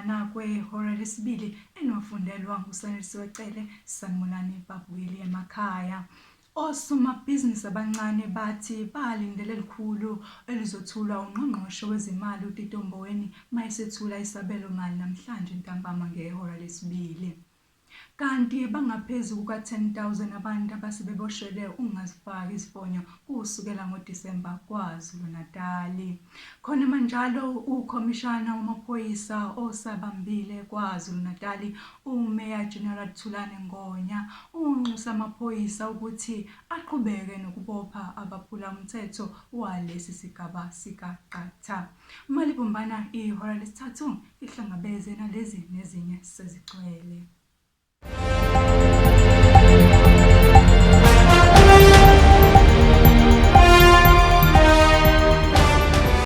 bumbana kwehora lesibili enofundelwa nguSanelisiwe Cele Sanibonani Babuyile emakhaya. Osomabhizinisi abancane bathi balindele elikhulu elizothulwa uNgqongqoshe wezimali uTito Mboweni mayesethula isabelomali namhlanje ntambama ngehora lesibili. Kanti bangaphezu kuka-10,000 abantu abasebeboshelwe ukungazifaki izifonyo kusukela ngoDisemba KwaZulu-Natali. Khona manjalo ukhomishana wamaphoyisa osabambile KwaZulu-Natali uMeya General Thulani Ngonya unxusa amaphoyisa ukuthi aqhubeke nokubopha abaphula umthetho walesi sigaba sikaQatha. Imali bumbana ihora lesithathu ihlangabeze nalezi nezinye sezigcwele.